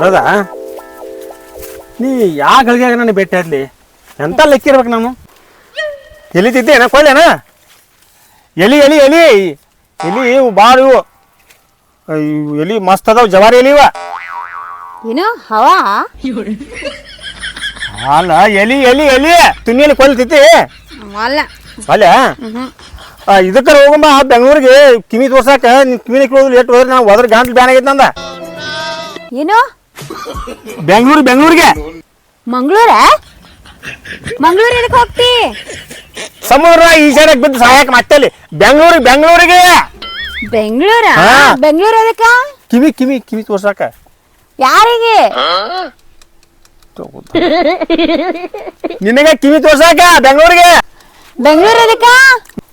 ಹೌದಾ? ನೀ ಯಾವ ಗಳಿಗೆಯಾಗ ನನಗೆ ಭೇಟಿ ಆದ್ಲಿ? ಎಂತ ಲೆಕ್ಕಿರ್ಬೇಕು ನಾನು? ಎಲಿತಿದ್ದೇನ ಕೊಳ್ಳೇನ? ಎಲಿ ಎಲಿ ಎಲಿ ಎಲಿ ಇವು ಭಾಳ ಇವು ಎಲಿ ಮಸ್ತ್ ಅದಾವ, ಜವಾರಿ ಎಲಿ ಇವ. ಏನು ಹವಾ? ಅಲ್ಲ, ಎಲಿ ಎಲಿ ಎಲಿ ತುನ್ನಿಯಲ್ಲಿ ಕೊಲ್ತೈತಿ ಅಲ್ಲ ಅಲ್ಲ. ಇದಕ್ಕೆ ಹೋಗಂಬ ಬೆಂಗಳೂರಿಗೆ ಕಿವಿ ತೋರ್ಸಾಕ. ನಿನ್ ಕಿವಿನ ಕೇಳೋದು ಲೇಟ್ ಹೋದ್ರೆ ನಾವು ಹೋದ್ರೆ ಗಂಟ್ಲು ಬ್ಯಾನ್ ಆಗೈತೆ ನಂದ. ಏನು ಬೆಂಗಳೂರಿಗೆ ಮಂಗಳೂರು ಎದಕ್ಕೆ ಹೋಗ್ತಿ? ಸಮುದ್ರ ಈಜಾಡಕ್ ಬಿದ್ದು ಸಾಯಕ್ ಮತ್ತೆ ಬೆಂಗಳೂರಿಗೆ ಬೆಂಗಳೂರು ಎದಕ್ಕ? ಕಿವಿ ಕಿವಿ ಕಿವಿ ತೋರ್ಸಾಕ. ಯಾರಿಗೆ? ನಿನಗೆ ಕಿವಿ ತೋರ್ಸಾಕ ಬೆಂಗಳೂರಿಗೆ ಎದಕ್ಕ?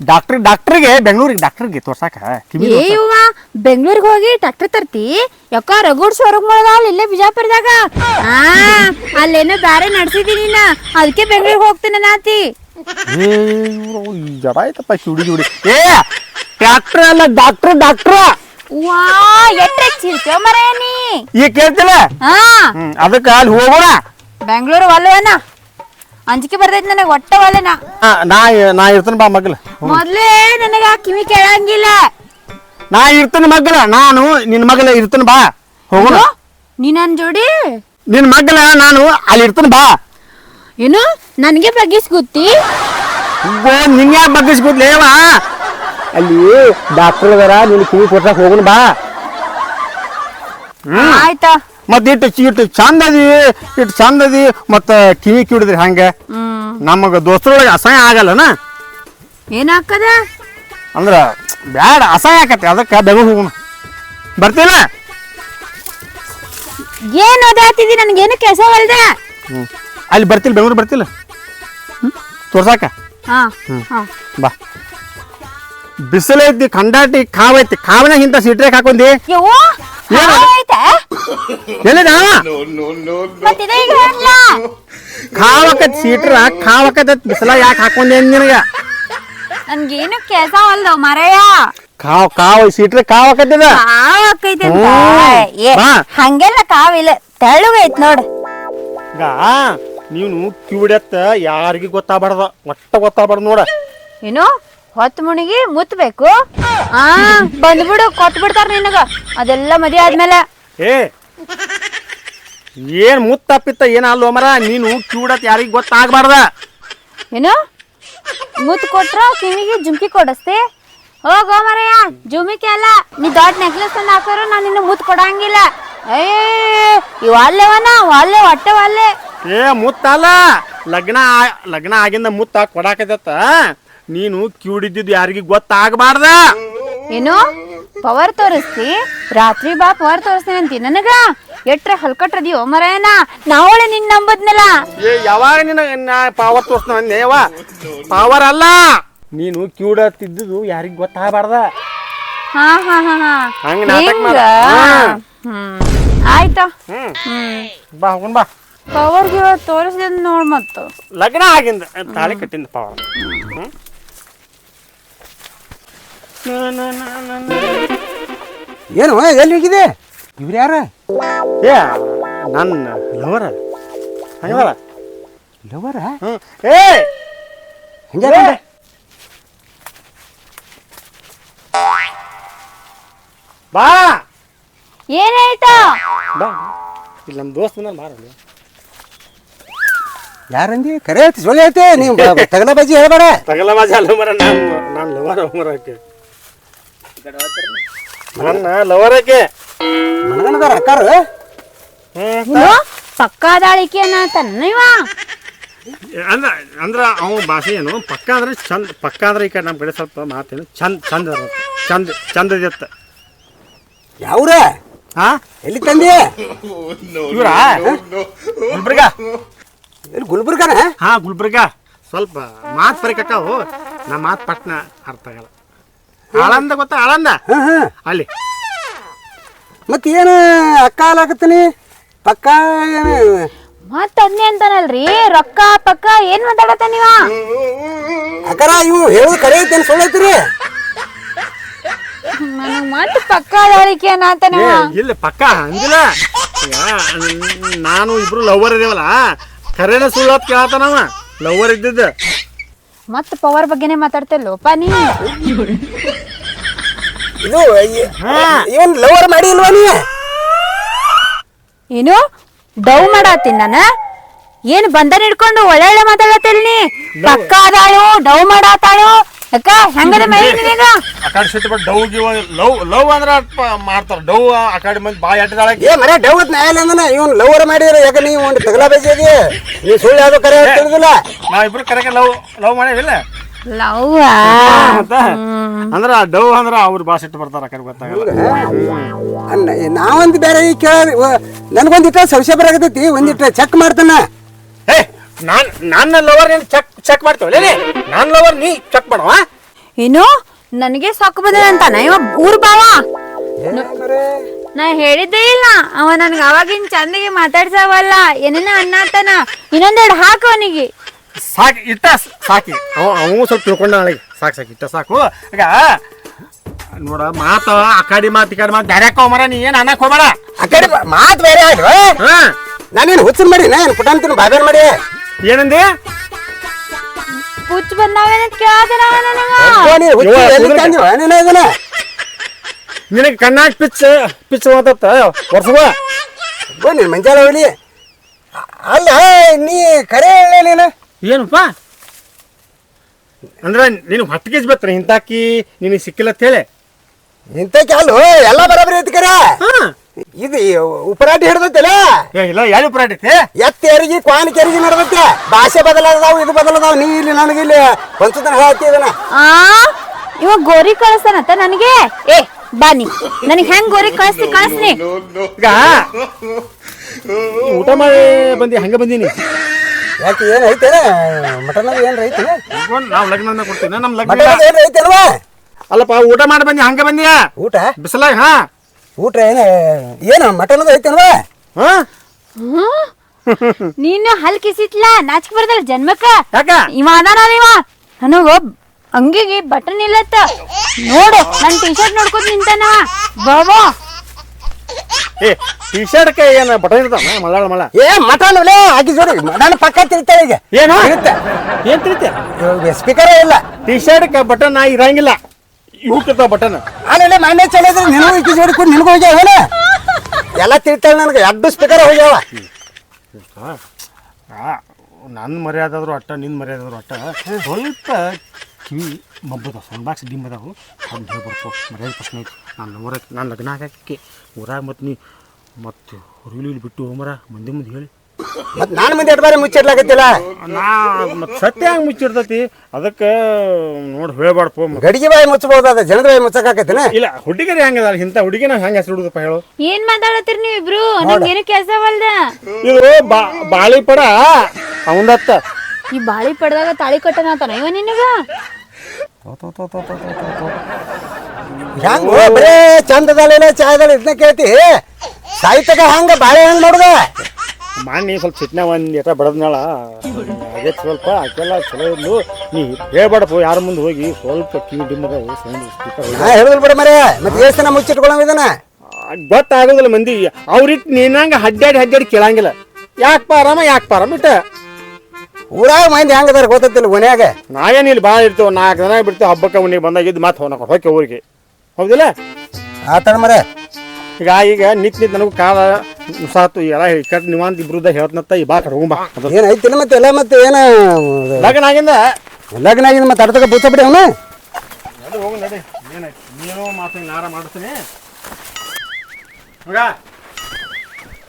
ಡಾಕ್ಟ್ರಿಗೆ ಡಾಕ್ಟ್ರಿಗೆ ತೋರ್ಸಾಕ ಕಿವಿ. ಬೆಂಗಳೂರಿಗೆ ಹೋಗಿ ಟ್ರ್ಯಾಕ್ಟರ್ ತರ್ತಿ? ಯಾಕ ರಗೂಡ್ ಸ್ವರ್ಗ ಮಾಡೋದಲ್ಲ ಇಲ್ಲೇ ಬಿಜಾಪುರದಾಗ. ಅಲ್ಲೇನೋ ಬ್ಯಾರೆ ನಡ್ಸಿದೀನಿ ನಾ, ಅದಕ್ಕೆ ಬೆಂಗಳೂರಿಗೆ ಹೋಗ್ತೇನೆ ನಾತಿ. ಜಡ ಆಯ್ತಪ್ಪ ಚುಡಿ ಚುಡಿ. ಟ್ರ್ಯಾಕ್ಟರ್ ಅಲ್ಲ ಡಾಕ್ಟ್ರ. ವಾ ಎಟ್ರೆ ಚಿರ್ತೇವ ಮರೇನಿ ಈಗ ಕೇಳ್ತಿಲ್ಲ? ಅದಕ್ಕ ಅಲ್ಲಿ ಹೋಗೋಣ. ಬೆಂಗಳೂರು ಒಲ್ಲವನ ಅಂಜಿಕೆ ಬರ್ತೈತಿ ನನಗೆ, ಒಟ್ಟ ಒಲ್ಲೆನ. ನಾ ಇರ್ತೇನೆ ಬಾ ಮಗ್ಲ. ಮೊದ್ಲೇ ನನಗ ಕಿವಿ ಕೇಳಂಗಿಲ್ಲ. ನಾ ಇರ್ತೇನೆ ಮಗ್ಲ, ನಾನು ನಿನ್ ಮಗಲ ಇರ್ತೇನೆ ಬಾ ಹೋಗೋಣ. ನೀ ನನ್ ಜೋಡಿ ನಿನ್ ಮಗ್ಲ ನಾನು ಅಲ್ಲಿ ಇರ್ತೇನೆ ಬಾ. ಏನು ನನಗೆ ಬಗ್ಗಿಸ್ಗುತ್ತಿ? ನಿನ್ ಯಾಕೆ ಬಗ್ಗಿಸ್ಕೊತ್ಲೇವ? ಅಲ್ಲಿ ಡಾಕ್ಟರ್ ಅದಾರ, ನಿನ್ ಕಿವಿ ಕೊಡ್ಸಕ್ ಹೋಗೋಣ ಬಾ. ಆಯ್ತಾ? ಮತ್ ಇಟ್ಟು ಚಂದ ಅದಿ ಮತ್ತ ಕಿವಿ ಕಿಡಿದ್ರಿ ಹಂಗ ನಮಗ ದೋಸ್ತರೊಳಗೆ ಅಸಹ್ಯ ಆಗಲ್ಲನ? ಏನಾಕದ ಅಂದ್ರ ಬ್ಯಾಡ, ಅಸಹ್ಯ ಆಕತಿ. ಅದಕ್ಕ ಬೆಂಗಳೂರು ಹೋಗೋಣ. ಬರ್ತಿಲ್ಲ? ಏನ್ ಓದಾತಿದಿ? ನನ್ಗೇನು ಕೆಸವಲ್ದ. ಅಲ್ಲಿ ಬರ್ತಿಲ್ಲ, ಬೆಂಗಳೂರು ಬರ್ತಿಲ್ಲ ತೋರ್ಸಾಕ? ಬಾ. ಬಿಸಿಲೈತಿ, ಕಂಡಾಟಿ ಕಾವೈತಿ. ಕಾವಿನ ಇಂತ ಸೀಟ್ರೇಕ್ ಹಾಕೊಂಡಿ ಕಾವಕತ್ ಸೀಟ್ರ ಕಾವಕತ್ ಬಿಸಿಲ ಯಾಕೆ ಹಾಕೊಂಡೆ ನಿನಗ? ನನ್ಗೇನು ಕೆಸವಲ್ದ ಮರೆಯ. ಕಾವ್ ಸೀಟ್ರೆ ಕಾವಕತ್ತದ. ಹಂಗೆಲ್ಲ ಕಾವಿಲ್ಲ, ತೆಳ್ಳಗೈತ್ ನೋಡ್. ಈಗ ನೀನು ಕಿವಿಡತ್ತ ಯಾರಿಗೆ ಗೊತ್ತಾಗಬಾರ್ದ, ಒಟ್ಟ ಗೊತ್ತಾಗಬಾರ್ದು ನೋಡ. ಏನು ಹೊತ್ತು ಮುಣಿಗಿ ಮುತ್ತಬೇಕು? ಬಂದ್ಬಿಡು, ಕೊಟ್ಟು ಬಿಡ್ತಾರ ನಿನಗ ಅದೆಲ್ಲ ಮದಿ ಆದ್ಮೇಲೆ. ಏನ್ ಮುತ್ತಪ್ಪಿತ್ತ ಏನಲ್ಲ ಮರ, ನೀನು ಕಿವಿಡತ್ ಯಾರಿಗೆ ಗೊತ್ತಾಗಬಾರ್ದ. ಏನು ಮುತ್ತು ಕೊಟ್ರ ಕಿವಿಗೆ ಜುಮ್ಕಿ ಕೊಡಸ್ತಿ? ಹೋಗೋ ಮರಯ್ಯ, ಜುಮ್ಕಿ ಅಲ್ಲ, ನೀ ದೊಡ್ಡ ನೆಕ್ಲೆಸ್ ತಂದು ಹಾಕೋರು ನಾನು ನಿನ್ನ ಮುತ್ತು ಕೊಡಂಗಿಲ್ಲ. ಇವ ಅಲ್ಲೇವನ ಒಲ್ಲೆ ಹೊಟ್ಟೆ ಒಲ್ಲೆ. ಮುತ್ತಲ್ಲ, ಲಗ್ನ ಆಗಿಂದ ಮುತ್ತ ಕೊಡಾಕತ್ತ. ನೀನು ಕಿವಿಡಿದ್ದು ಯಾರಿಗೆ ಗೊತ್ತಾಗಬಾರ್ದ. ಏನು ಪವರ್ ತೋರಿಸ್ತಿ? ರಾತ್ರಿ ಬಾ ಪವರ್ ತೋರಿಸ್ತೀನಿ ಅಂತಿ ನನಗ? ಎಟ್ರೆ ಹಲ್ಕಟ್ರದಿಯೋ ಮರಯ್ಯನ, ನಾವಳೆ ನಿನ್ ನಂಬದ್ನಲ್ಲ. ಯಾವಾಗ ನಿನ್ನ ಪವರ್ ತೋರಿಸ್ತಾವ? ಪವರ್ ಅಲ್ಲ, ನೀನು ಕಿವಿಡತ್ತಿದ್ದು ಯಾರಿಗೆ ಗೊತ್ತಾಗಬಾರ್ದ. ಹಂಗ ನಾಟಕ ಮಾಡ. ಆಯ್ತಾ? ಬಾ ಹೋಗೋಣ ಬಾ. ಪವರ್ ತೋರಿಸಿದ ನೋಡ್. ಮತ್ತ ಲಗ್ನ ಆಗಿಂದ ತಾಳಿ ಕಟ್ಟಿಂದ ಪವರ್. ಏನು ಎಲ್ಲಿ ಹೋಗಿದೆ? ಇವ್ರು ಯಾರ? ನನ್ನ ಲವರ. ಹಂಗಲ್ಲ ಲವರ? ಹಿಂಗ ಬಾ. ಏನಾಯ್ತಾ? ಬಾ, ಇಲ್ಲಿ ನಮ್ಮ ದೋಸ್ತ ಬಂದ ಮಾರ. ಯಾರಂದಿ? ಕರೆ ಐತಿ, ಸೊಳ್ಳೆ ಐತೆ. ನೀವು ತಗಲ ಬಾಜಿ ಹೇಳ್ಬೇಡ. ತಗಲ ಬಾಜಿ ಅಲ್ಲ ಮರ, ನಾನು ಲವರ ಮರಕ್ಕೆ. ನನ್ನ ಲವರಕ್ಕೆ ಮನಗನದಾರ ಅಕ್ಕಾರ. ಪಕ್ಕ ದಾಳಿಕೆ ಅನ್ನತಾನ ಇವ. ಅಂದ್ರ ಅವ ಭಾಷೆ ಏನು ಪಕ್ಕ ಅಂದ್ರೆ ಚಂದ. ಪಕ್ಕ ಅಂದ್ರೆ ಈ ಕಡೆ ನಮ್ಮ ಕಡೆ ಸ್ವಲ್ಪ ಮಾತೇನು ಚಂದದಿತ್ತ. ಯಾವ್ರ? ಎಲ್ಲಿ ತಂದಿ? ಇವ್ರ ಗುಲ್ಬರ್ಗ. ಎಲ್ಲಿ ಗುಲ್ಬರ್ಗನ? ಗುಲ್ಬರ್ಗ. ಸ್ವಲ್ಪ ಮಾತು ಪರಿಕಕ್ಕಾವು, ನಾ ಮಾತು ಪಟ್ನ ಅರ್ಥ ಆಗಲ್ಲ. ಆಳಂದ ಗೊತ್ತಾ? ಆಳಂದ ಅಲ್ಲಿ. ಮತ್ತೇನು ಅಕ್ಕ ಅಲಾಕತ್ತೀನಿ? ಪಕ್ಕ ಮತ್ತ ಅದ್ನೇ ಅಂತಾನಲ್ರಿ, ರೊಕ್ಕ ಪಕ್ಕ ಏನ್ ಮಾತಾಡತ್ತ ನೀವ? ಅಕ್ಕರ ಇವು ಹೇಳುದು ಕರೆ ಐತೇನು ಸುಳ್ಳು ಐತ್ರಿ? ನನಗ್ ಮತ್ತ ಪಕ್ಕ ದಾಳಿಕೆ ಅನ್ನತಾನ. ಇಲ್ಲ ಪಕ್ಕ ಹಂಗಿಲ್ಲ. ಈಗ ನಾನು ಇಬ್ರು ಲವ್ವರ್ ಇದೇವಲ್ಲ ಖರೇನ ಸುಳ್ಳು ಅಂತ ಕೇಳತ್ತಾನವ ಲವ್ವರ್ ಇದ್ದಿದ್ದ ಮತ್ ಪವರ್ ಬಗ್ಗೆನೇ ಮಾತಾಡ್ತಿಲ್ಲೋಪ ನೀ ಇದು ಇವನ್ ಲವರ್ ಮಾಡಿ ಇಲ್ವಾ ನೀ ಏನು ಡವ್ ಮಾಡತ್ತೀನಿ ನಾನ ಏನ್ ಬಂಧನ ಹಿಡ್ಕೊಂಡು ಒಳ್ಳೆ ಮಾತಾಡತ್ತಿಲ್ ನೀ ಪಕ್ಕ ಅದಾಳು ಡವ್ ಮಾಡಾತಾಳು ಅಕ್ಕ ಹೆಂಗದ ಮೈ ನಿನಗ ಆ ಕಡೆ ಸಿಟ್ಟು ಬಟ್ ಡವ್ ಗಿವ್ ಲವ್ ಅಂದ್ರ ಮಾಡ್ತಾರ ಡವ್ ಆ ಕಡೆ ಮಂದಿ ಬಾಯಿ ಅಡ್ಡದಾಳ ಏ ಮರ ಡೌತ್ ನ್ಯಾಯಾಲ ಅಂದನ ಇವನ್ ಲವರ್ ಮಾಡಿದ್ರ ಯಾಕ ನೀ ಒಂದು ತಗಲ ಬೇಸಿದಿ ನೀ ಸುಳ್ಳು ಯಾವ್ದು ಕರೆ ತಿಳಿದಿಲ್ಲ ನಾವ್ ಇಬ್ರು ಕರೆಗೆ ಲವ್ ಮಾಡೇವಿಲ್ಲ ಲವ್ ಅಂದ್ರ ಡವ್ ಅಂದ್ರ ಅವ್ರ ಭಾಷೆ ಇಟ್ಟು ಬರ್ತಾರ ಆ ಕಡೆ ಗೊತ್ತಾಗಲ್ಲ ನಾವಂತ ಬೇರೆ ಕೇಳ ನನ್ಗೊಂದಿಟ್ಟ ಸಂಶಯ ಬರಾಕತೈತಿ ಒಂದಿಟ್ಟ ಚೆಕ್ ಮಾಡ್ತಾನ ಏ ನನ್ನ ಲವರ್ ನೀನ್ ಚೆಕ್ ಮಾಡ್ತೇವಲ್ಲ ನಾನ್ ಲವರ್ ನೀ ಚೆಕ್ ಮಾಡವ ಏನು ನನಗೆ ಸಾಕು ಬಂದ ಅಂತಾನ ಇವ ಊರ್ ಬಾವ ನಾ ಹೇಳಿದ್ದೇ ಇಲ್ಲ ಅವ ನನ್ಗ ಅವಾಗಿನ ಚಂದಿಗೆ ಮಾತಾಡ್ಸವಲ್ಲ ಏನೇನ ಅನ್ನತಾನ ಇನ್ನೊಂದೆರಡು ಹಾಕು ಅವನಿಗೆ ಸಾಕಿ ಇಟ್ಟ ಸಾಕಿ ಅವ ಸ್ವಲ್ಪ ತಿಳ್ಕೊಂಡ ನಾಳೆಗೆ ಸಾಕು ಇಟ್ಟ ಸಾಕು ಈಗ ನೋಡ ಮಾತ ಆ ಕಡೆ ಮಾತು ಈ ಕಡೆ ಮಾತು ಬ್ಯಾರೆ ಮರ ನೀ ಏನ್ ಅನ್ನಕ್ ಹೋಗ್ಬೇಡ ಆ ಕಡೆ ಮಾತು ಬೇರೆ ಆಗ ನಾನೇನು ಹುಚ್ಚನ್ ಮಾಡಿ ನಾನು ಪುಟಾಂತಿನ ಬಾಬೇನ್ ಮಾಡಿ ಏನಂದಿ ಹುಚ್ಚ ಬಂದಾವೇನ ಕೇಳದನ ನನಗ ನಿನಗೆ ಕಣ್ಣಾಗ ಪಿಚ್ ಮಾತತ್ತ ವರ್ಷವ ನೀನ್ ಮಂಜಾಲ ಹೋಗ್ಲಿ ಅಲ್ಲ ನೀ ಕರೆ ಹೇಳ ನೀನು ಏನಪ್ಪ ಅಂದ್ರೆ ನೀನು ಹೊತ್ತಿಗೆ ಬತ್ತ ಇಂತಾಕಿ ನಿನಗೆ ಸಿಕ್ಕಿಲ್ಲ ಅಂತ ಹೇಳಿ ಇಂತಕ್ಕೆ ಅಲ್ಲೋ ಎಲ್ಲ ಬರಾಬರಿ ಐತಿ ಕರ ಇದು ಉಪರಾಟಿ ಹಿಡ್ದೈತಲ್ಲ ಇಲ್ಲ ಯಾರು ಉಪರಾಟ ಐತಿ ಎತ್ತೇರಿಗೆ ಕ್ವಾನ್ ಕೆರಿಗೆ ನಡೆದೈತೆ ಭಾಷೆ ಬದಲಾದವು ಇದು ಬದಲಾದವು ನೀ ಇಲ್ಲಿ ನನಗೆ ಇಲ್ಲಿ ಪಂಚತನ ಹೇಳ್ತಿ ಇದನ್ನ ಇವ ಗೋರಿ ಕಳಿಸ್ತಾನಂತ ನನಗೆ ಏ ಬಾನಿ ನನಗೆ ಹೆಂಗ್ ಗೋರಿ ಕಳಿಸ್ನಿ ಈಗ ಊಟ ಮಾಡಿ ಬಂದಿ ಹಂಗ ಬಂದೀನಿ ಯಾಕೆ ಏನ್ ಐತೇನ ಮಟನ್ ಏನ್ ಐತಿ ನಾವು ಲಗ್ನ ಕೊಡ್ತೀನಿ ನಮ್ ಲಗ್ನ ಮಟನ್ ಏನ್ ಐತೇನವಾ ಅಲ್ಲಪ್ಪ ಊಟ ಮಾಡಿ ಬಂದಿ ಹಂಗ ಬಂದಿಯಾ ಊಟ ಬಿಸಲಾಗ ಹಾ ಊಟ ಏನ ಮಟನ್ ಐತೇನವಾ ನೀನು ಹಲ್ ಕಿಸಿತ್ಲ ನಾಚಿಕೆ ಬರ್ದಲ್ಲ ಜನ್ಮಕ್ಕ ಯಾಕ ಇವ ಅದಾನ ಇವ ನನಗ ಅಂಗಿಗೆ ಬಟನ್ ಇಲ್ಲತ್ತ ನೋಡು ನನ್ ಟಿ ಶರ್ಟ್ ನೋಡ್ಕೊತ ನಿಂತಾನವ ಬಾಬಾ ಏ ಟಿ ಶರ್ಟ್ ಏನ ಬಟನ್ ಇರ್ತಾವ ಮಳ್ಳಾಳ ಮಳ ಏ ಮಟನ್ ಹಾಕಿ ಜೋಡಿ ನನ್ನ ಪಕ್ಕ ತಿರ್ತಾಳೆ ಈಗ ಏನು ಇರುತ್ತೆ ಏನ್ ತಿರುತ್ತೆ ಸ್ಪೀಕರೇ ಇಲ್ಲ ಟಿ ಶರ್ಟ್ ಬಟನ್ ಇರಂಗಿಲ್ಲ ಇವಕ್ಕಿರ್ತಾವ ಬಟನ್ ಆಮೇಲೆ ಮನೆ ಚಲಿದ್ರೆ ನಿನಗೂ ಇಕ್ಕಿ ಜೋಡಿ ಕೂಡ ನಿನಗೂ ಹೋಗ್ಯಾವ ಎಲ್ಲ ತಿರ್ತಾಳೆ ನನಗೆ ಎರಡು ಸ್ಪೀಕರ್ ಹೋಗ್ಯಾವ ನನ್ನ ಮರ್ಯಾದೆ ಆದ್ರು ಅಟ್ಟ ನಿನ್ನ ಮರ್ಯಾದೆ ಆದ್ರು ಅಟ್ಟ ಸ್ವಲ್ಪ ಕಿವಿ ಮಬ್ಬದ ಸೌಂಡ್ ಬಾಕ್ಸ್ ಡಿಮ್ ಅದಾವು ಅದು ಹೇಳ್ಬರ್ತಾವ ಮರ್ಯಾದೆ ಪ್ರಶ್ನೆ ಐತಿ ನಾನು ಲಗ್ನ ಹಾಕಕ್ಕೆ ಊರಾಗ ಮತ್ತು ನೀ ಮತ್ತು ಹೊರಗಿಲಿ ಬಿಟ್ಟು ಹೋಮರ ಮಂದಿ ಮುಂದೆ ಹೇಳಿ ಮತ್ತೆ ನಾನು ಮುಂದೆ ಎಟ್ಟು ಬಾರಿ ಮುಚ್ಚಿಡ್ಲಾಕತ್ತಿಲ್ಲ ನಾ ಮತ್ತು ಸತ್ಯ ಹಂಗೆ ಮುಚ್ಚಿರ್ತೈತಿ ಅದಕ್ಕೆ ನೋಡಿ ಹೇಳ್ಬಾರ್ದು ಗಡಿಗೆ ಬಾಯಿ ಮುಚ್ಚಬಹುದು ಅದ ಜನದ ಬಾಯಿ ಮುಚ್ಚಕಾಕತ್ತಿನ ಇಲ್ಲ ಹುಡುಗರಿ ಹೆಂಗದ ಇಂಥ ಹುಡುಗಿನ ಹೆಂಗೆ ಹೆಸರು ಹುಡುಗಪ್ಪ ಹೇಳು ಏನ್ ಮಾತಾಡತ್ತೀರಿ ನೀವು ಇಬ್ರು ನಂಗೇನು ಕೆಲ್ಸವಲ್ದ ಇದು ಬಾಳಿ ಪಡ ಅವಂದತ್ತ ಈ ಬಾಳಿ ಪಡ್ದಾಗ ತಾಳಿ ಕಟ್ಟನಾತನ ಇವ ನಿನಗ ಹೆಂಗ ಬರೇ ಚಂದದಲ್ಲ ಚಾಯದಲ್ಲ ಇದನ್ನ ಕೇಳ್ತಿ ಸಾಹಿತ್ಯಕ ಹಂಗ ಬಾಳೆ ಹೆಂಗ್ ನೋಡ್ದ ಮಾನ್ಯ ಸ್ವಲ್ಪ ಸಿಟ್ನ ಒಂದು ಎಟ ಬಡದ್ನಾಳ ಆಗೈತೆ ಸ್ವಲ್ಪ ಆಕೆಲ್ಲ ಚಲೋ ಇದ್ಲು ನೀ ಹೇಳ್ಬೇಡಪ್ಪ ಯಾರ ಮುಂದೆ ಹೋಗಿ ಸ್ವಲ್ಪ ಕಿವಿ ಡಿಮ್ಮದ ಸೌಂಡ್ ಸ್ಪೀಕರ್ ಹೇಳಿದ್ರು ಬಿಡ ಮರೆ ಮತ್ತೆ ಎಷ್ಟು ದಿನ ಮುಚ್ಚಿಟ್ಕೊಳ್ಳೋ ಇದನ್ನ ಗೊತ್ತಾಗೋದಿಲ್ಲ ಮಂದಿ ಅವ್ರಿಟ್ಟು ನೀನಂಗ ಅಡ್ಡಾಡಿ ಕೇಳಂಗಿಲ್ಲ ಯಾಕಪ್ಪ ಆರಾಮ ಇಟ್ಟ ಊರಾಗ ಮಂದಿ ಹೆಂಗದಾರ ಗೊತ್ತಿಲ್ಲ ಮನ್ಯಾಗ ನಾವೇನು ಇಲ್ಲಿ ಭಾಳ ಇರ್ತೇವೆ 4 ದಿನ ಬಿಡ್ತೇವೆ ಹಬ್ಬಕ್ಕೆ ಮನೆಗೆ ಬಂದಾಗಿದ್ದು ಮತ್ತೆ ಹೋಗಿ ಊರಿಗೆ ಹೌದಿಲ್ಲ ಆತನ ಮರೆ ಈಗ ನಿಂತು ನನಗೂ ಕಾಲ ಸಾತು ಎಲ್ಲ ಕಟ್ ನಿವಾಂತ ಇಬ್ರುದ ಹೇಳ್ತನತ್ತ ಈ ಬಾ ಕಡೆ ಹೋಗ್ಬಾ ಏನ್ ಐತಿಲ್ಲ ಮತ್ತೆ ಎಲ್ಲ ಮತ್ತೆ ಏನ ಲಗ್ನ ಆಗಿಂದ ಮತ್ತೆ ಅಡ್ತಕ ಬುಚ್ಚ ಬಿಡಿ ಅವನು ಹೋಗಿ ನಡಿ ಏನಾಯ್ತು ನೀನೋ ಮಾತು ನಾರ ಮಾಡ್ತೀನಿ ಮಗ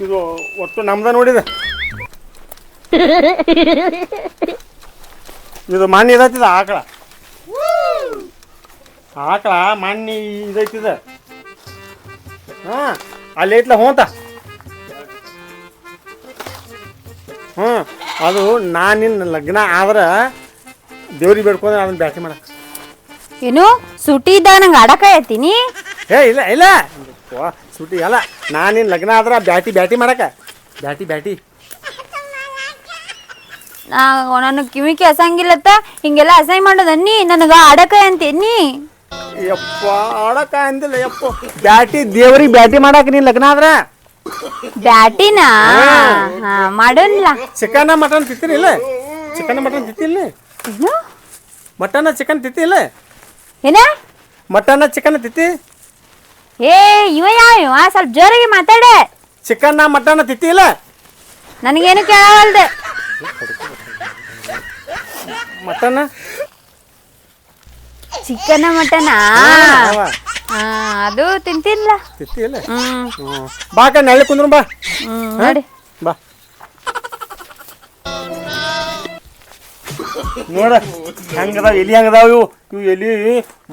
ಇದು ಒಟ್ಟು ನಮ್ದ ನೋಡಿದೆ ಇದು ಮಾನ್ಯ ಇದೈತಿದ ಆಕಳ ಮಾನ್ಯ ಇದೈತಿದ ಅಲ್ಲಿ ಐತ್ಲ ಹೋಂತ ಅದು ನಿನ್ನ ಲಗ್ನ ಆದ್ರೆ ದೇವ್ರಿಗೆ ಬೇಡ್ಕೊಂಡ್ರೆ ಅದನ್ನ ಬ್ಯಾಟಿ ಮಾಡ ಏನು ಸುಟಿ ಇದ್ದಾಗ ನಂಗೆ ಆಡಕ ಐತೀನಿ ಇಲ್ಲ ಸುಟಿ ಅಲ್ಲ ನಿನ್ನ ಲಗ್ನ ಆದ್ರೆ ಬ್ಯಾಟಿ ಮಾಡಕ ಬ್ಯಾಟಿ ನನಗೆ ಕಿವಿಕೆ ಹಸಂಗಿಲ್ಲತ್ತ ಹಿಂಗೆಲ್ಲ ಅಸಹ್ಯ ಮಾಡೋದನ್ನಿ ನನಗ ಆಡಕ ಅಂತೀನಿ ಯಪ್ಪ ಆಡಕ ಅಂದಿಲ್ಲ ಯಪ್ಪ ಬ್ಯಾಟಿ ದೇವ್ರಿಗೆ ಬ್ಯಾಟಿ ಮಾಡಾಕ ನೀನ್ ಲಗ್ನ ಆದ್ರ ಬ್ಯಾಟಿನಾ ಹಾ ಮಾಡೋನ್ಲ. ಚಿಕನ್ ಮಟನ್ ತಿಂತೀರಿಲ್ಲ? ಚಿಕನ್ ಮಟನ್ ತಿಂತಿಲ್ಲ? ಏನು ಮಟನ್ ಚಿಕನ್ ತಿಂತಿಲ್ಲ? ಏನ ಮಟನ್ ಚಿಕನ್ ತಿಂತಿ? ಏ ಇವ ಯಾವ ಸ್ವಲ್ಪ ಜೋರಾಗಿ ಮಾತಾಡೆ. Chicken mutton ತಿಂತಿಲ್ಲ? ನನಗೇನು ಕೇಳವಲ್ದು. ಮಟನ್ ಚಿಕನ್ ಮಟನಾ ಅದು ತಿಂತಿಲ್ಲ. ತಿಂತಿಲ್ಲ? ಬಾ ಅಕ್ಕ ನೆಳ್ಳಿ ಕುಂದ್ರು ಬಾ. ನೋಡಿ ಬಾ ನೋಡ ಹೆಂಗದಾವ ಎಲಿ ಹೆಂಗದಾವ ಇವು. ಇವು ಎಲಿ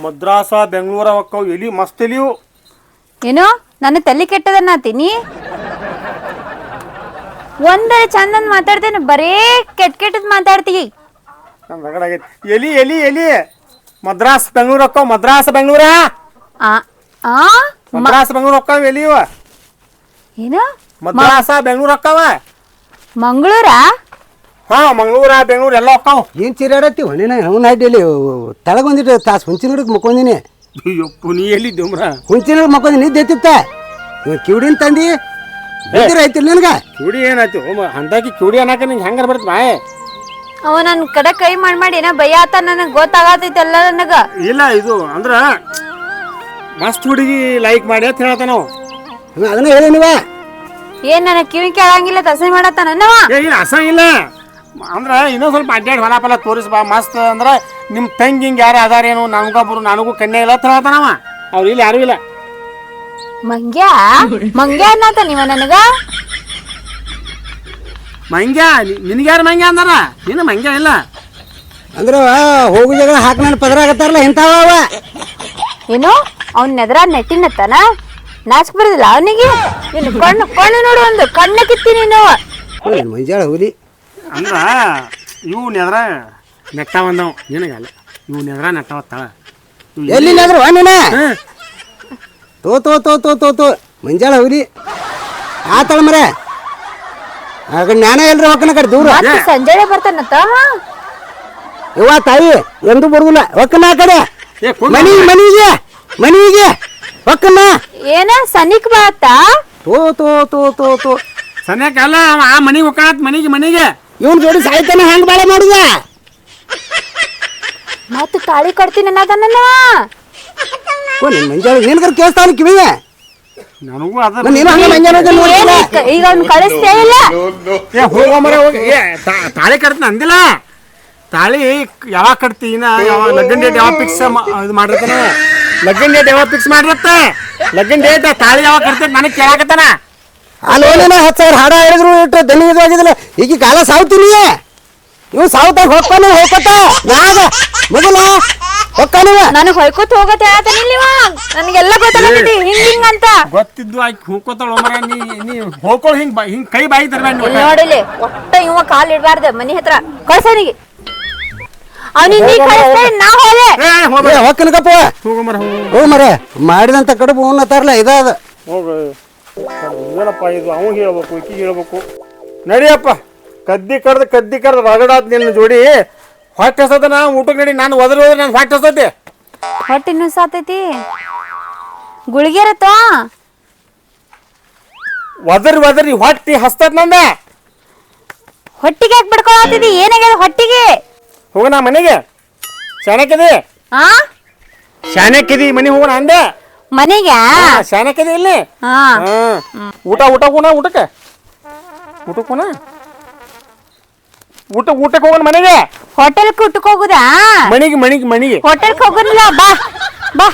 ಮದ್ರಾಸ ಬೆಂಗಳೂರ ಹೊಕ್ಕವು ಎಲಿ ಮಸ್ತ್ ಎಲಿ ಇವು. ಏನು ನನ್ನ ತಲೆ ಕೆಟ್ಟದನ್ನಾತೀನಿ. ಒಂದರ ಚಂದನ್ ಮಾತಾಡ್ತೇನೆ, ಬರೇ ಕೆಟ್ಟದ್ ಮಾತಾಡ್ತೀವಿ. ನಮ್ ರಗಡ ಆಗೈತಿ. ಎಲಿ ಎಲಿ ಎಲಿ ಮದ್ರಾಸ್ ಬೆಂಗಳೂರು ಹೊಕ್ಕವು. ಮದ್ರಾಸ ಬೆಂಗಳೂರ ಮದ್ರಾಸ ಬೆಂಗಳೂರು ಹೊಕ್ಕವ ಎಲಿ ಇವ. ಏನು ಮದ್ರಾಸ ಬೆಂಗಳೂರು ಹೊಕ್ಕವ. ಮಂಗಳೂರ? ಹಾ ಮಂಗಳೂರ ಬೆಂಗಳೂರು ಎಲ್ಲ ಹೊಕ್ಕವು. ಏನು ಚೀರಾಡತ್ತಿ ಹೊಣ್ಣಿನ ಅವ್ನ ಅಡ್ಡಿಯಲ್ಲಿ ತೆಳಗೊಂದಿಟ್ಟು ತಾಸು ಹುಂಚಿನ ಹಿಡಿದು ಮಕ್ಕೊಂದಿನಿ. ಅಯ್ಯಪ್ಪ ನೀ ಎಲ್ಲಿದ್ದೆ ಉಮ್ರ? ಹುಂಚಿನ ಹಿಡಿದು ಮಕ್ಕೊಂದಿನಿ ನಿದ್ದೆ ಎತ್ತಿತ್ತ ಕಿವಿಡಿನ ತಂದಿ ಐತಿಲ್ಲ ನನಗೆ. ಕಿವಿಡಿ ಏನಾಯ್ತು ಅಂದಾಕಿ ಕಿವಿಡಿ ಅನ್ನಕ ನಿಂಗೆ ಹೆಂಗಾರ ಬರ್ತದೆ ಮಾಯೆ? ಅವ ನನ್ನ ಕಡೆ ಕೈ ಮಾಡಿ ಏನೋ ಭಯ ಆತ, ನನಗೆ ಗೊತ್ತಾಗತೈತಿ ಎಲ್ಲ ನನಗ. ಇಲ್ಲ ಇದು ಅಂದ್ರ ಮಸ್ತ್ ಹುಡುಗಿ ಲೈಕ್ ಮಾಡಿ ಅಂತ ಹೇಳ್ತ ನಾವು. ಅದನ್ನ ಹೇಳಿ ನೀವ ಏನ್ ನನ್ನ ಕಿವಿ ಕೇಳಂಗಿಲ್ಲ ತಸೆ ಮಾಡತ್ತ ನನ್ನವ. ಇಲ್ಲ ಅಸ ಇಲ್ಲ ಅಂದ್ರ ಇನ್ನೊಂದ್ ಸ್ವಲ್ಪ ಅಡ್ಡಾಡಿ ಹೊಲ ಫಲ ತೋರಿಸ್ ಬಾ ಮಸ್ತ್. ಅಂದ್ರ ನಿಮ್ ತಂಗಿ ಹಿಂಗ ಯಾರು ಅದಾರೇನು ನನಗೊಬ್ರು ನನಗೂ ಕನ್ಯಾ ಇಲ್ಲ ಅಂತ ಹೇಳ್ತಾನವ. ಅವ್ರು ಇಲ್ಲಿ ಯಾರು ಇಲ್ಲ. ಮಂಗ್ಯ ಮಂಗ್ಯ ಅನ್ನತ ನೀವ ನನಗ? ಮಂಗ್ಯ ನಿನಗೆ ಯಾರು ಮಂಗ್ಯ ಅಂದಾರ? ನೀನು ಮಂಗ್ಯ ಇಲ್ಲ ಅಂದ್ರ ಹೋಗು ಜಗಳ ಹಾಕಿ ನನ್ನ ಪದರ ಆಗತ್ತಾರಲ್ಲ ಇಂಥವ ಅವ. ಏನು ಅವ್ನ ನೆದ್ರ ನೆಟ್ಟಿನತ್ತನ ನಾಚಕ್ ಬರುದಿಲ್ಲ ಅವನಿಗೆ? ನೀನು ಕಣ್ಣು ಕಣ್ಣು ನೋಡು, ಒಂದು ಕಣ್ಣ ಕಿತ್ತೀನಿ ನಾವು. ಮಂಜಾಳ ಹುಲಿ ಅಂದ್ರ ಇವು ನೆದ್ರ ನೆಟ್ಟಾವ ಅಂದವ್ ನಿನಗಲ್ಲ. ಇವು ನೆದ್ರ ನೆಟ್ಟಾವತ್ತಾಳ. ಎಲ್ಲಿಲ್ಲಾದ್ರು ನೀನ ತೋ ತೋ ತೋ ತೋ ತೋ ತೋ ಮಂಜಾಳ ಹುಲಿ ಆತಳ ಮರ ಆಗ ಜ್ಞಾನ ಎಲ್ರಿ ಹೊಕ್ಕನ ಕಡೆ ದೂರ. ಸಂಜೆ ಬರ್ತಾನತ್ತ ಯವ್ವ ತಾಯಿ ಎಂದು ಬರುದಿಲ್ಲ ಹೊಕ್ಕನ ಆ ಕಡೆ ಮನಿಗೆ ಮನಿಗೆ ಹೊಕ್ಕನ. ಏನ ಸನಿಕ್ ಬಾತ? ತೋ ತೋ ತೋ ತೋ ತೋ ಸನ್ಯಾಕ ಅಲ್ಲ ಆ ಮನಿಗೆ ಹೋಗಾತ್ ಮನಿಗೆ ಇವನ್ ಜೋಡಿ ಸಾಯ್ತಾನ ಹೆಂಗ್ ಬಾಳೆ ಮಾಡುದ? ಮತ್ತ ತಾಳಿ ಕಟ್ತೀನಿ ಅನ್ನದನ್ನ. ಮಂಜಾಳ ನಿನ್ಗರ್ ಕೇಳ್ತಾವ ಕಿವಿಗೆ. ನನಗೂ ಅದ ನೀನು ಹಂಗ ಮಂಜಾಳ ಈಗ ಅವ್ನ ಕಳಿಸ್ತೇ ಇಲ್ಲ. ಹೋಗೋ ಮರ ಹೋಗಿ ತಾಳಿ ಕಟ್ತೀನಿ ಅಂದಿಲ್ಲ. ತಾಳಿ ಯಾವಾಗ ಕಟ್ತೀನ ಯಾವಾಗ ಲಗ್ನ ಡೇಟ್ ಯಾವಾಗ ಫಿಕ್ಸ್ ಇದು ಮಾಡಿರ್ತಾನ. ಲಗ್ನ ಡೇಟ್ ಯಾವಾಗ ಫಿಕ್ಸ್ ಮಾಡಿರತ್ತ. ಲಗ್ನ ಡೇಟ್ ತಾಳಿ ಯಾವಾಗ ಕಟ್ತೈತೆ ನನಗೆ ಕೇಳಾಕತ್ತಾನ. ಅಲ್ಲೋನೇನ 10,000 ಹಾಡ ಹೇಳಿದ್ರು ಇಟ್ಟು ದನಿ ಇದು ಆಗಿದಿಲ್ಲ. ಈಗ ಕಾಲ ಸಾವ್ತೀನಿ ಇವ್ ಸಾವ್ತಾಗ ಹೊಕ್ಕಾನ ಹೋಗತ್ತ ನಾಗ ಮೊದಲ ಹೊಕ್ಕಾನಿವ ನನಗ್ ಹೊಯ್ಕೋತ ಹೋಗತ್ ಹೇಳ್ತಾನೆ ಇಲ್ಲಿವ. ನನಗೆಲ್ಲ ಗೊತ್ತಾಗತೈತಿ ಹಿಂಗ್ ಅಂತ ಗೊತ್ತಿದ್ದು ಆಕಿ ಹೋಗ್ಕೋತಾಳ ಮರ. ನೀ ಹೋಗ್ಕೊಳ್ ಹಿಂಗ್ ಕೈ ಬಾಯಿ ತರಬೇಡ. ನೋಡಿಲಿ ಒಟ್ಟ ಇವ ಕಾಲ್ ಇಡ್ಬಾರ್ದ ಮನಿ ಹತ್ರ ಕಳ್ಸನಿಗೆ. ಅವನಿಗೆ ನೀ ಕಳಿಸ್ತೇ ನಾ ಹೋದೆ ಹೊಕ್ಕನಕಪ್ಪ ಹೋಗೋ ಮರ ಹೋಗ ಮರ ಮಾಡಿದಂತ ಕಡುಬು ಉಣ್ಣತಾರಲ್ಲ ಇದಾದ ಹೋಗ. ಏನಪ್ಪ ಇದು ಅವ ಹೇಳ್ಬೇಕು ಈಕಿ ಹೇಳ್ಬೇಕು. ನಡಿಯಪ್ಪ ಕದ್ದಿ ಕಡ್ದು ರಗಡಾತ್ ನಿನ್ನ ಜೋಡಿ. ಹೊಟ್ಟೆ ಹಸದ ನಾ ಊಟಕ್ಕೆ ನಡಿ. ನಾನು ಹೋದ್ರೆ ನಾನು ಹೊಟ್ಟೆ ಹಸತಿ. ಹೊಟ್ಟೆ ನುಸಾತೈತಿ ಗುಳಿಗೆರತ್ತ ಒದರಿ ಹೊಟ್ಟಿ ಹಸ್ತತ್ ನಂದ. ಹೊಟ್ಟಿಗೆ ಯಾಕೆ ಬಿಡ್ಕೊಳತಿದಿ? ಏನಾಗ್ಯದ ಹೊಟ್ಟಿಗೆ? ಹೋಗೋಣ ಮನೆಗೆ. ಶಾನಕ್ಕಿದಿ ಆ ಶಾನಕ್ಕಿದಿ ಮನೆ ಹೋಗೋಣ ಅಂದೆ. ಮನೆಗೆ ಶಾನಕ್ಕಿದಿ ಇಲ್ಲಿ. ಹಾ ಊಟ ಊಟಕ್ಕೆ ಹೋಗೋಣ ಮನೆಗೆ. ಹೋಟೆಲ್ ಊಟಕ್ಕೆ ಹೋಗುದಾ? ಮನಿಗೆ ಹೋಟೆಲ್ಗೆ ಹೋಗುದಿಲ್ಲ. ಬಾ ಬಾ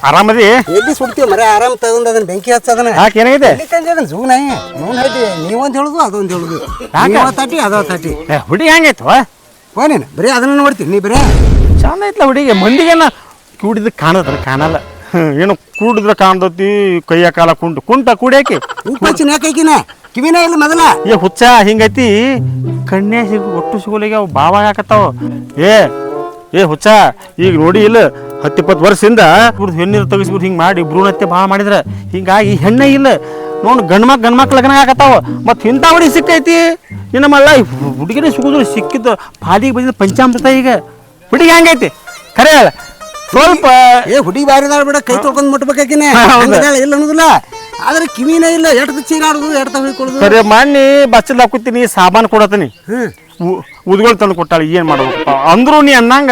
ಆರಾಮದಿ? ಎಲ್ಲಿ ಸುಡ್ತೀವಿ ಮರ ಆರಾಮ್ ತಗೊಂಡ್ ಅದನ್ನ ಬೆಂಕಿ ಹಚ್ಚದನ್ನ ಯಾಕೆ ಏನಾಗಿದೆ? ಜೂನ ನೋನ್ ಹೈತಿ ನೀವೊಂದ್ ಹೇಳುದು ಅದೊಂದು ಹೇಳುದು. ತಾಟಿ ಅದೋ ತಾಟಿ ಹುಡುಗಿ ಹೆಂಗೈತು? ನೀನು ಬರೀ ಅದನ್ನ ನೋಡ್ತೀನಿ. ನೀ ಬರೀ ಚಂದ ಐತ್ಲ ಹುಡುಗಿ. ಮಂದಿಗೆಲ್ಲ ಕೂಡಿದ್ರೆ ಕಾಣಲ್ಲ. ಏನು ಕೂಡಿದ್ರೆ ಕಾಣ್ತತಿ. ಕೈಯ ಕಾಲ ಕುಂಟ ಕೂಡ್ಯಾಕಿ ಉಪ್ಪಚ್ಚಿನ ಯಾಕೈಕಿನ ಕಿವಿನ ಇಲ್ಲ ಮೊದಲ. ಹುಚ್ಚ ಹಿಂಗೈತಿ. ಕಣ್ಣೆ ಒಟ್ಟು ಸಿಗೋಲಿಗೆ ಅವು ಬಾವ ಹಾಕತ್ತಾವ. ಏ ಹುಚ್ಚ ಈಗ ನೋಡಿ ಇಲ್ಲ 10-20 ವರ್ಷದಿಂದ ಹೆಣ್ಣೀರು ತೆಗಿಸ್ಬಿಟ್ಟು ಹಿಂಗೆ ಮಾಡಿ ಭ್ರೂಣಹತ್ಯೆ ಭಾಳ ಮಾಡಿದ್ರ ಹಿಂಗಾಗಿ ಹೆಣ್ಣೆ ಇಲ್ಲ ನೋಡು. ಗಂಡ್ಮಕ್ ಲಗ್ನ ಆಗತ್ತಾವ. ಮತ್ತು ಇಂಥ ಹುಡುಗಿ ಸಿಕ್ಕೈತಿ. ಇನ್ನಮಲ್ಲ ಹುಡುಗಿನೇ ಸಿಗೋದು ಸಿಕ್ಕಿದ್ದು ಪಾದಿಗೆ ಬಂದಿದ್ದು ಪಂಚಾಮೃತ. ಈಗ ಹುಡುಗಿ ಹೆಂಗೈತಿ ಖರೆ ಹೇಳ? ಸ್ವಲ್ಪ ಏ ಹುಡುಗಿ ಬಾರಿದಾಳ ಬಿಡ ಕೈ ತೊಳ್ಕೊಂಡ್ ಮುಟ್ಬೇಕಾಕಿನ ಇಲ್ಲ ಅನ್ನೋದಿಲ್ಲ ಆದ್ರೆ ಕಿವಿನ ಇಲ್ಲ ಎಡ್ತ ಚೀರಾಡುದು ಎಡ್ತ ಹೊಯ್ಕೊಳ್ಳೋದು ಸರಿ ಮಣ್ಣಿ ಬಚ್ಚಲ್ ಹಾಕುತ್ತೀನಿ ಸಾಬಾನು ಕೊಡತೀನಿ ಉದ್ಗಳು ತಂದು ಕೊಟ್ಟಾಳ ಏನ್ ಮಾಡ್ಬೇಕಪ್ಪ ಅಂದ್ರು ನೀ ಅನ್ನಂಗ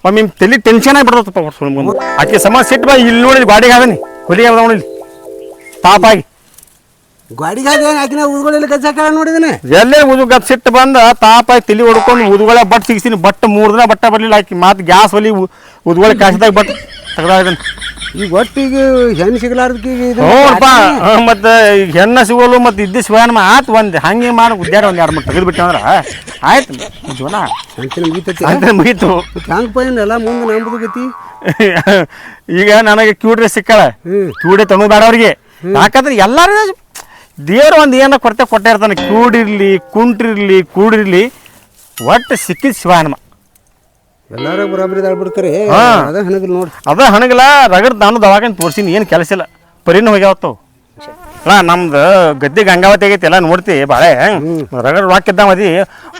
ಒಮ್ಮೆ ತಲೆ ಟೆನ್ಷನ್ ಆಗಿಬಿಡ್ತಪ್ಪ ಮುಂದೆ ಆಕೆ ಸಮ ಸಿಟ್ಟು ಬಾ ಇಲ್ಲಿ ನೋಡಿ ಗಾಡಿಗೆ ಆದನಿ ಹೊಲಿಗೆ ಆದ ನೋಡಿ ತಾಪಾಗಿ ಗಾಡಿಗಾಗ ಆಕಿನ ಊದ್ಗಳೆಲ್ಲ ಗಜ್ಜಾಕ ನೋಡಿದನೆ ಎಲ್ಲೇ ಗದ್ ಸಿಟ್ಟು ಬಂದ ತಾಪಾಗಿ ತಲೆ ಹೊಡ್ಕೊಂಡು ಉದ್ಗೊಳೆ ಬಟ್ ಸಿಗಿಸ್ತೀನಿ ಬಟ್ 3 ದಿನ ಬಟ್ಟೆ ಬರ್ಲಿಲ್ಲ ಆಕಿ ಮಾತು ಗ್ಯಾಸ್ ಒಲಿ ಉದ್ಗೊಳೆ ಕಾಸಿದಾಗ ಬಟ್ ತೆಗ್ದಾಗಿದ್ದಾನೆ ಈಗ ಒಟ್ಟಿಗೆ ಹೆಣ್ಣು ಸಿಗಲಾರ್ದಕ್ಕೆ ನೋಡಪ್ಪ ಮತ್ತೆ ಈಗ ಹೆಣ್ಣ ಸಿಗೋಲು ಮತ್ತೆ ಇದ್ದ ಶಿವಾನ ಆತ್ ಒಂದ್ ಹಂಗೆ ಮಾಡಿ ಉದ್ಯಾರ ಒಂದ್ 2 ತೆಗೆದು ಬಿಟ್ಟೆ ಅಂದ್ರ ಆಯ್ತು ಜೀವನ ಅಂತಿನ ಮುಗಿತೈತಿ ಅಂತ ಮುಗೀತು ಹ್ಯಾಂಗ ಪೈನಲ್ಲ ಮುಂದೆ ನಂಬುದು ಗತಿ ಈಗ ನನಗೆ ಕ್ಯೂಡ್ರೆ ಸಿಕ್ಕಳ ಕ್ಯೂಡೆ ತಣ್ಣು ಬೇಡ ಅವ್ರಿಗೆ ಯಾಕಂದ್ರೆ ಎಲ್ಲಾರು ದೇವ್ರ ಒಂದು ಏನೋ ಕೊಟ್ಟೆ ಇರ್ತಾನೆ ಕ್ಯೂಡಿರ್ಲಿ ಕುಂಟ್ರಿರ್ಲಿ ಕೂಡಿರ್ಲಿ ಒಟ್ಟು ಸಿಕ್ಕಿದ ಶಿವಾನಮ್ಮ ಎಲ್ಲಾರು ಬರಾಬರಿ ಬಿಡ್ತಾರೆ ಅದ ಹಣಗಿಲ್ಲ ನೋಡಿ ಅದ ಹಣಗಿಲ್ಲ ರಗಡ್ ನಾನು ದವಾಖಾನೆ ತೋರ್ಸಿನಿ ಏನು ಕೆಲಸ ಇಲ್ಲ ಪರಿನ ಹೋಗ್ಯಾವತ್ತು ಅಲ್ಲ ನಮ್ದು ಗದ್ದೆ ಗಂಗಾವತಿ ಆಗೈತಿ ಎಲ್ಲ ನೋಡ್ತಿ ಬಾಳೆ ರಗಡ್ ರೊಕ್ಕ ಇದ್ದಾಮದಿ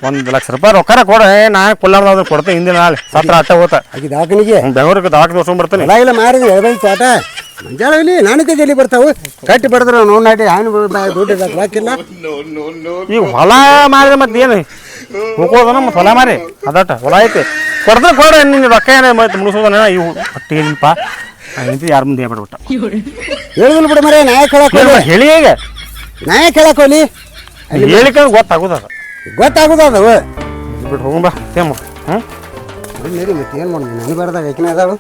1 ಲಕ್ಷ ರೂಪಾಯಿ ರೊಕ್ಕರ ಕೊಡ ನಾ ಕೊಲ್ಲಾರ್ದ ಕೊಡ್ತೇನೆ ಹಿಂದಿನ ನಾಳೆ ಸತ್ರ ಅಟ್ಟ ಹೋತ ಆಗಿ ದಾಖನಿಗೆ ಬೆಂಗಳೂರಿಗೆ ದವಾಖಾನೆ ತೋರ್ಸ್ಕೊಂಡ್ ಬರ್ತಾನೆ ಎಲ್ಲ ಇಲ್ಲ ಮಾರಿದ ಎಳ್ಬೈ ತೋಟ ಮಂಜಾಳ ಇಲ್ಲಿ ನಾನಕ್ಕೆ ಜಲ್ಲಿ ಬರ್ತಾವು ಕಟ್ಟಿ ಬಡದ್ರ ನೋಡ್ ನಾಟಿ ಹಾನು ದುಡ್ಡು ಹಾಕಿಲ್ಲ ಈಗ ಹೊಲ ಮಾರಿದ್ರೆ ಮತ್ತೆ ಏನು ಹೋಗೋದನ ಮತ್ತೆ ಹೊಲ ಮಾರಿ ಅದಟ ಹೊಲ ಐತಿ ಕೊಡ್ದ್ರೆ ಕೊಡ ನಿನ್ನ ರೊಕ್ಕ ಏನ ಮತ್ತೆ ಮುಗಿಸೋದನ ಇವು ಹೊಟ್ಟಿಗೆ ಇಲ್ಪ ನಿಂತು ಯಾರ ಮುಂದೆ ಹೇಳ್ಬಿಟ್ಟ ಹೇಳಿದ್ರು ಬಿಡ ಮರೆ ನಾಯ ಕೇಳಕ್ ಹೇಳಿ ಈಗ ನಾಯ ಕೇಳಕ್ ಹೋಲಿ ಹೇಳಿಕ ಗೊತ್ತಾಗೋದದ ಗೊತ್ತಾಗೋದು ಅದು ಬಿಟ್ಟು ಹೋಗುಂಬ ತೇಮ್ಮ ಮತ್ತೆ ಏನು ಮಾಡೋದು ನನಗೆ ಬರ್ದಾಗ ಯಾಕಿನ ಅದಾವು